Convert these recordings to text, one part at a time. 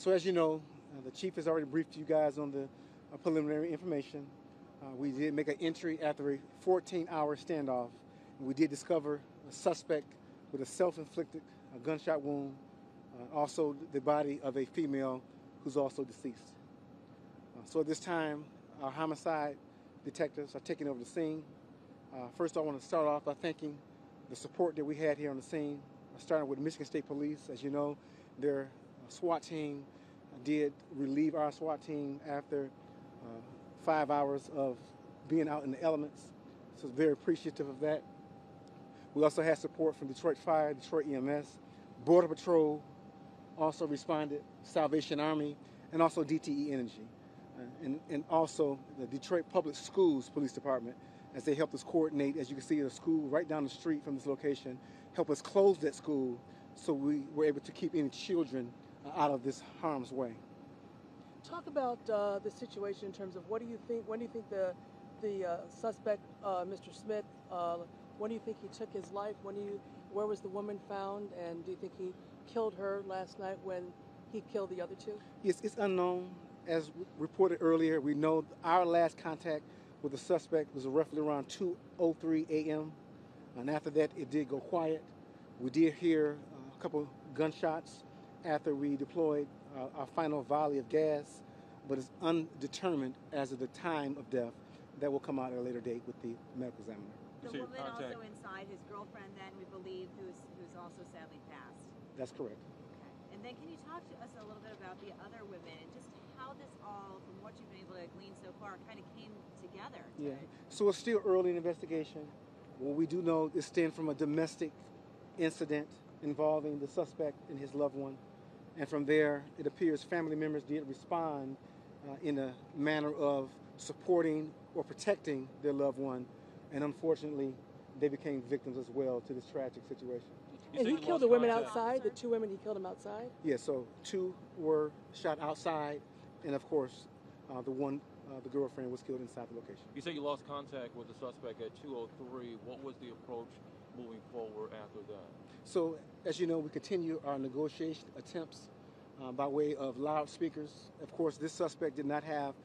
So as you know, the chief has already briefed you guys on the preliminary information. We did make an entry after a 14-hour standoff. And we did discover a suspect with a self-inflicted gunshot wound, also the body of a female who's also deceased. So at this time, our homicide detectives are taking over the scene. First, I want to start off by thanking the support that we had here on the scene, starting with Michigan State Police. As you know, their SWAT team did relieve our SWAT team after 5 hours of being out in the elements. So very appreciative of that. We also had support from Detroit Fire, Detroit EMS, Border Patrol also responded, Salvation Army, and also DTE Energy. And also the Detroit Public Schools Police Department, as they helped us coordinate, as you can see, a school right down the street from this location, help us close that school so we were able to keep any children out of this harm's way. Talk about the situation in terms of what do you think, when do you think the suspect, Mr. Smith, when do you think he took his life? Where was the woman found? And do you think he killed her last night when he killed the other two? Yes, it's unknown. As reported earlier, we know our last contact with the suspect was roughly around 2:03 a.m. And after that, it did go quiet. We did hear a couple gunshots after we deployed our final volley of gas, but it's undetermined as of the time of death. That will come out at a later date with the medical examiner. The woman also inside, his girlfriend then, we believe, who's also sadly passed. That's correct. Okay. And then can you talk to us a little bit about the other women and just how this all, from what you've been able to glean so far, kind of came together today? Yeah, so it's still early in the investigation. What we do know is stemmed from a domestic incident involving the suspect and his loved one. And from there, it appears family members did respond in a manner of supporting or protecting their loved one. And unfortunately, they became victims as well to this tragic situation. And he killed the women outside? The two women, he killed them outside? Yeah, so two were shot outside. And of course, the girlfriend was killed inside the location. You say you lost contact with the suspect at 2:03. What was the approach moving forward after that? So, as you know, we continue our negotiation attempts by way of loudspeakers. Of course, this suspect did not have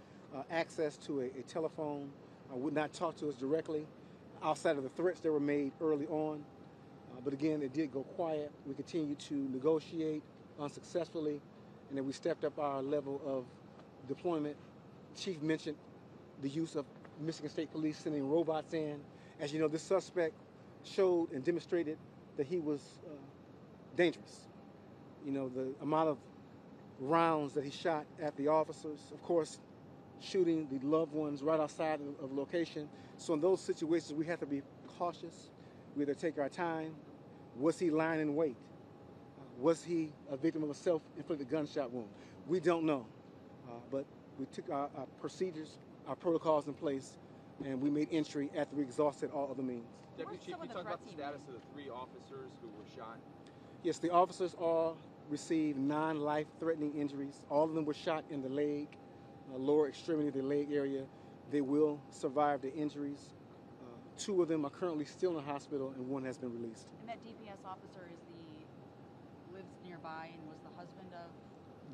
access to a telephone, would not talk to us directly outside of the threats that were made early on. But again, it did go quiet. We continued to negotiate unsuccessfully, and then we stepped up our level of deployment. Chief mentioned the use of Michigan State Police sending robots in. As you know, this suspect showed and demonstrated that he was dangerous. You know, the amount of rounds that he shot at the officers, of course, shooting the loved ones right outside of location. So in those situations, we have to be cautious. We have to take our time. Was he lying in wait? Was he a victim of a self-inflicted gunshot wound? We don't know. But we took our procedures, our protocols in place, and we made entry after we exhausted all other means. Deputy Chief, can you talk about the status of the three officers who were shot? Yes, the officers all received non-life-threatening injuries. All of them were shot in the leg, lower extremity of the leg area. They will survive the injuries. Two of them are currently still in the hospital, and one has been released. And that DPS officer lives nearby and was the husband of?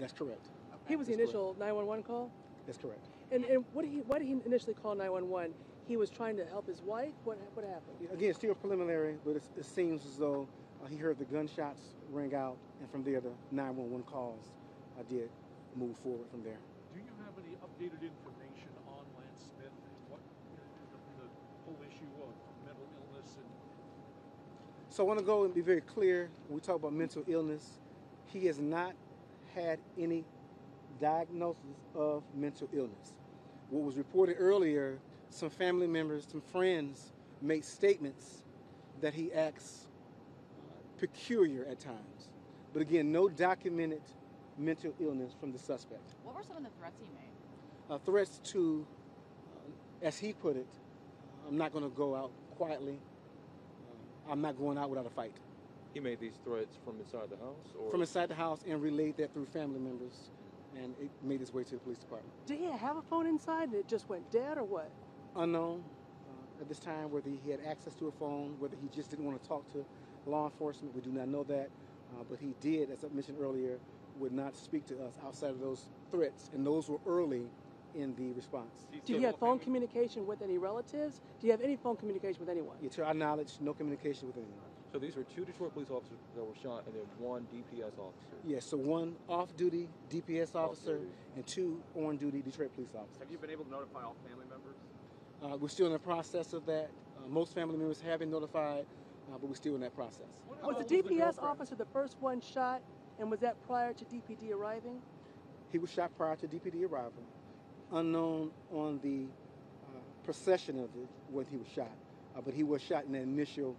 That's correct. Okay. He was the initial 911 call? That's correct. And why did he initially call 911? He was trying to help his wife? What happened? Again, still preliminary, but it seems as though he heard the gunshots ring out, and from there the 911 calls did move forward from there. Do you have any updated information on Lance Smith and what the whole issue of mental illness and? So I want to go and be very clear. When we talk about mental illness, he has not had any diagnosis of mental illness. What was reported earlier, some family members, some friends made statements that he acts peculiar at times. But again, no documented mental illness from the suspect. What were some of the threats he made? Threats to, as he put it, I'm not going to go out quietly. I'm not going out without a fight. He made these threats from inside the house? Or? From inside the house, and relayed that through family members, and it made its way to the police department. Did he have a phone inside and it just went dead, or what? Unknown at this time, whether he had access to a phone, whether he just didn't want to talk to law enforcement. We do not know that, but he did, as I mentioned earlier, would not speak to us outside of those threats, and those were early in the response. Do you have phone communication with any relatives? Do you have any phone communication with anyone? Yeah, to our knowledge, no communication with anyone. So these were 2 Detroit police officers that were shot, and then 1 DPS officer. Yes, so 1 off-duty DPS officer Off-duty. and 2 on-duty Detroit police officers. Have you been able to notify all family members? We're still in the process of that. Most family members have been notified, but we're still in that process. Was the DPS officer the first one shot, and was that prior to DPD arriving? He was shot prior to DPD arrival. Unknown on the procession of it when he was shot, but he was shot in the initial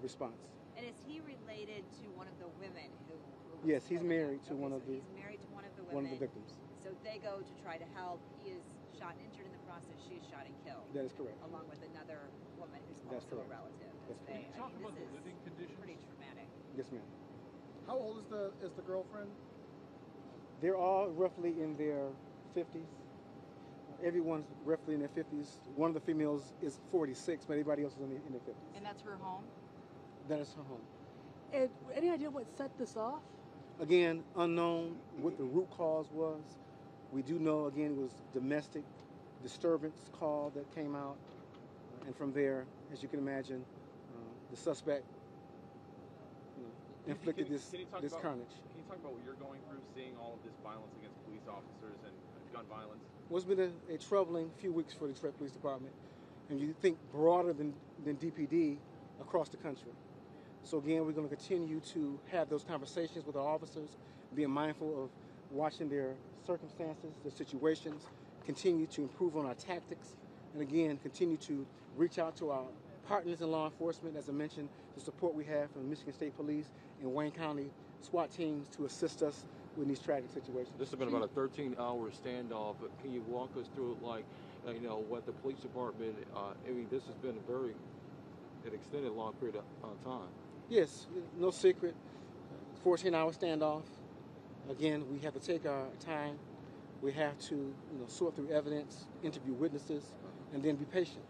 response. And is he related to one of the women who was Yes, he's killed? married to Okay, one so of the he's married to one of the one women. of the victims. So they go to try to help. He is shot and injured in the process. She is shot and killed. That is correct. Along with another woman who's That's also correct. a relative. That's They- correct. Talk I mean, about the this living is conditions. pretty traumatic. Yes, ma'am. How old is the girlfriend? They're all roughly in their 50s. Everyone's roughly in their 50s. One of the females is 46, but everybody else is in their 50s. And that's her home? That is her home. And any idea what set this off? Again, unknown what the root cause was. We do know, again, it was domestic disturbance call that came out. And from there, as you can imagine, the suspect inflicted this carnage. Can you talk about what you're going through, seeing all of this violence against police officers and gun violence? Well, it's been a troubling few weeks for the Detroit Police Department. And you think broader than DPD across the country. So again, we're going to continue to have those conversations with our officers, being mindful of watching their circumstances, their situations, continue to improve on our tactics, and again, continue to reach out to our partners in law enforcement, as I mentioned, the support we have from the Michigan State Police and Wayne County SWAT teams to assist us with these tragic situations. This has been about a 13-hour standoff. But can you walk us through, what the police department? This has been an extended, long period of time. Yes, no secret. 14-hour standoff. Again, we have to take our time. We have to, sort through evidence, interview witnesses, and then be patient.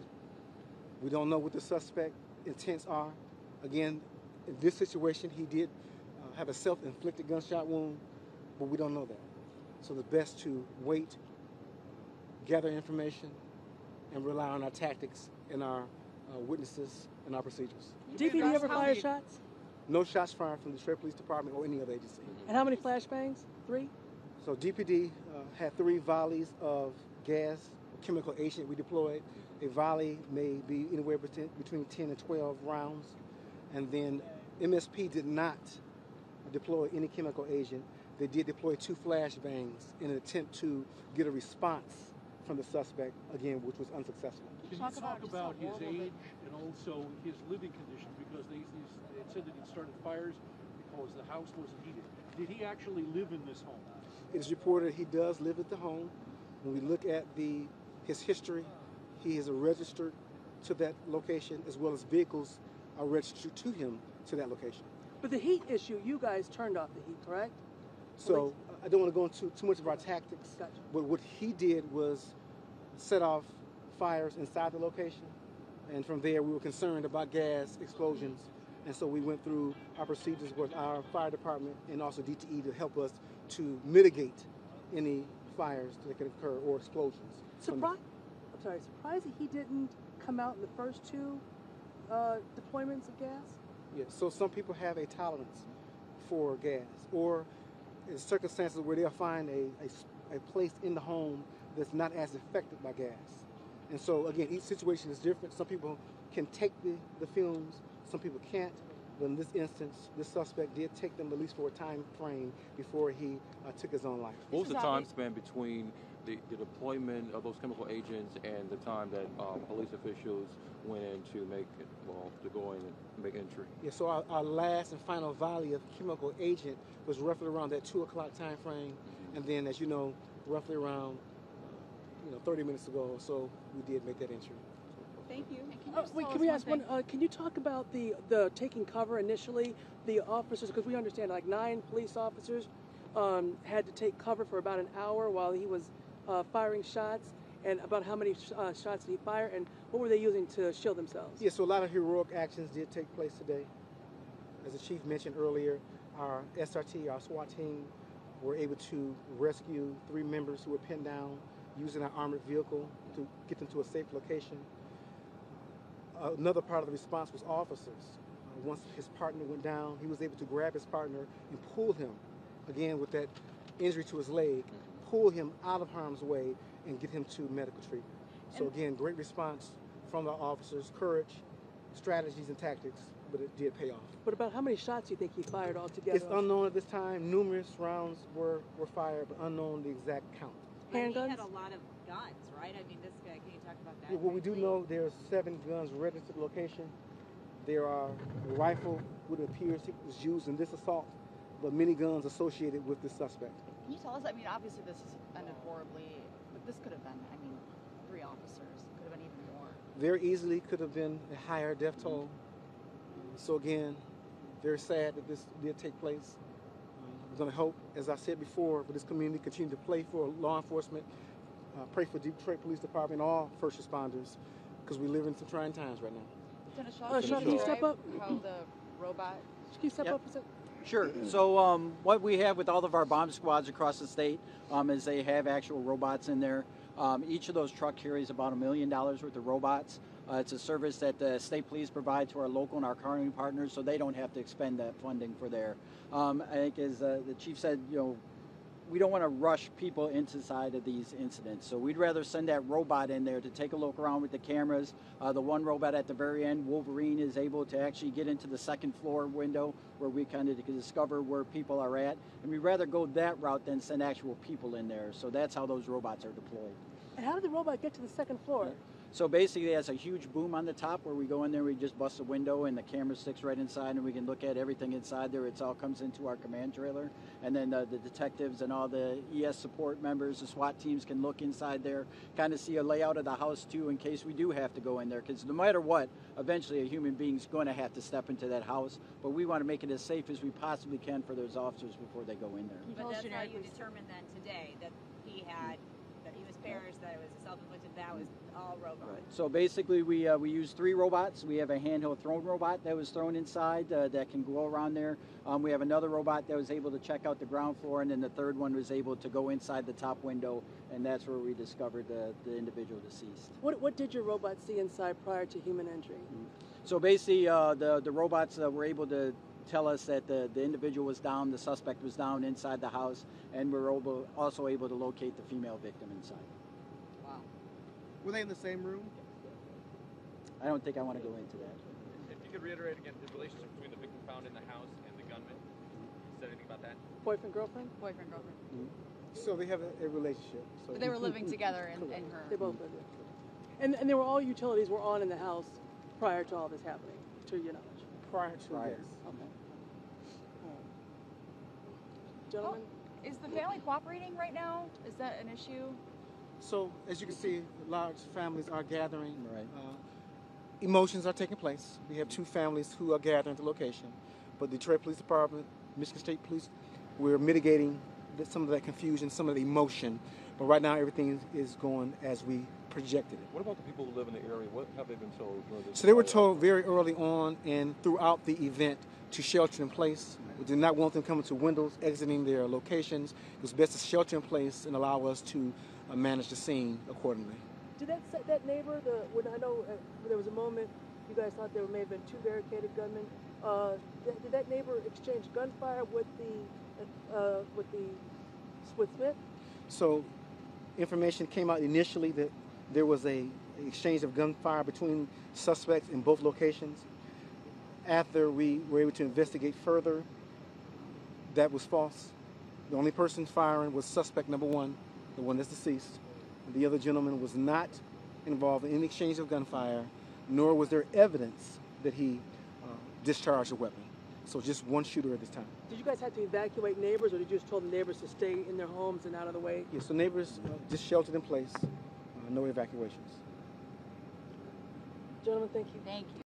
We don't know what the suspect intents are. Again, in this situation, he did have a self-inflicted gunshot wound, but we don't know that. So it's best to wait, gather information, and rely on our tactics and our witnesses and our procedures. DPD ever fire shots? No shots fired from the Detroit Police Department or any other agency. And how many flashbangs? 3? So DPD had 3 volleys of gas, chemical agent we deployed. A volley may be anywhere between 10 and 12 rounds. And then MSP did not deploy any chemical agent. They did deploy 2 flashbangs in an attempt to get a response from the suspect, again, which was unsuccessful. Can you talk about his age and also his living conditions? Because it said that he started fires because the house wasn't heated. Did he actually live in this home? It is reported he does live at the home. When we look at his history, he is registered to that location, as well as vehicles are registered to him to that location. But the heat issue, you guys turned off the heat, correct? So I don't want to go into too much of our tactics, Gotcha. but what he did was set off fires inside the location, and from there we were concerned about gas explosions, and so we went through our procedures with our fire department and also DTE to help us to mitigate any fires that could occur or explosions. Surprising he didn't come out in the first 2 deployments of gas? Yeah, so some people have a tolerance for gas, or in circumstances where they'll find a place in the home that's not as affected by gas. And so again, each situation is different. Some people can take the fumes, some people can't. But in this instance, this suspect did take them at least for a time frame before he took his own life. What was the time span between the deployment of those chemical agents and the time that police officials went in to go in and make entry? Yeah, so our last and final volley of chemical agent was roughly around that 2 o'clock time frame. And then, as you know, roughly around 30 minutes ago or so, we did make that entry. Thank you. Can we ask one? Can you talk about the taking cover initially? The officers, because we understand 9 police officers had to take cover for about an hour while he was firing shots. And about how many shots did he fire, and what were they using to shield themselves? Yeah, so a lot of heroic actions did take place today. As the chief mentioned earlier, our SRT, our SWAT team, were able to rescue 3 members who were pinned down using our armored vehicle to get them to a safe location. Another part of the response was officers. Once his partner went down, he was able to grab his partner and pull him, again with that injury to his leg, pull him out of harm's way and get him to medical treatment. So again, great response from the officers, courage, strategies and tactics, but it did pay off. But about how many shots do you think he fired altogether? It's unknown at this time. Numerous rounds were fired, but unknown the exact count. And he Handguns? had a lot of guns, right? I mean, this guy, can you talk about that? What we do briefly? know, there's 7 guns registered at the location. There are a rifle, what appears was used in this assault, but many guns associated with the suspect. Can you tell us? I mean, obviously this has ended horribly, but this could have been, I mean, 3 officers. Could have been even more. Very easily could have been a higher death toll. So again, very sad that this did take place. We're going to hope, as I said before, for this community continue to play for law enforcement, pray for Detroit Police Department and all first responders, because we live in some trying times right now. Lieutenant Shaw, Shaw, can you step up? How the robot? Can you step Yep. up a second? Sure. So what we have with all of our bomb squads across the state is they have actual robots in there. Each of those trucks carries about $1 million worth of robots. It's a service that the state police provide to our local and our county partners, so they don't have to expend that funding for there. I think, as the chief said, we don't want to rush people inside of these incidents. So we'd rather send that robot in there to take a look around with the cameras. The one robot at the very end, Wolverine, is able to actually get into the second floor window where we kind of can discover where people are at. And we'd rather go that route than send actual people in there. So that's how those robots are deployed. And how did the robot get to the second floor? So basically, it has a huge boom on the top where we go in there, we just bust a window, and the camera sticks right inside, and we can look at everything inside there. It all comes into our command trailer, and then the detectives and all the ES support members, the SWAT teams can look inside there, kind of see a layout of the house too, in case we do have to go in there. Because no matter what, eventually a human being's going to have to step into that house, but we want to make it as safe as we possibly can for those officers before they go in there. But that's how you determined then today that he was perished, that it was a self-inflicted, that was all robots. Right. So basically, we use 3 robots. We have a handheld thrown robot that was thrown inside that can go around there. We have another robot that was able to check out the ground floor, and then the third one was able to go inside the top window, and that's where we discovered the individual deceased. What did your robot see inside prior to human entry? So basically, the robots were able to tell us that the individual was down, the suspect was down inside the house, and we were also able to locate the female victim inside. Wow. Were they in the same room? I don't think I want to go into that. If you could reiterate again the relationship between the victim found in the house and the gunman. Said anything about that? Boyfriend, girlfriend? Boyfriend, girlfriend. So they have a relationship. So But they were living together in her. They both lived there. And there were all utilities were on in the house prior to all this happening, to your knowledge. prior to Prior. yes. Okay. Gentlemen? Is the family cooperating right now? Is that an issue? So as you can see, large families are gathering. Right. Emotions are taking place. We have 2 families who are gathering at the location. But Detroit Police Department, Michigan State Police, we're mitigating some of that confusion, some of the emotion. But right now, everything is going as we projected it. What about the people who live in the area? What have they been told during this? So they were told very early on and throughout the event to shelter in place. We did not want them coming to windows, exiting their locations. It was best to shelter in place and allow us to manage the scene accordingly. Did that neighbor, when I know there was a moment you guys thought there may have been 2 barricaded gunmen, did that neighbor exchange gunfire with Smith? So information came out initially that there was a exchange of gunfire between suspects in both locations. After we were able to investigate further, that was false. The only person firing was suspect number 1, the one that's deceased. The other gentleman was not involved in any exchange of gunfire, nor was there evidence that he discharged a weapon. So just one shooter at this time. Did you guys have to evacuate neighbors, or did you just tell the neighbors to stay in their homes and out of the way? Yeah, so neighbors just sheltered in place, no evacuations. Gentlemen, thank you. Thank you.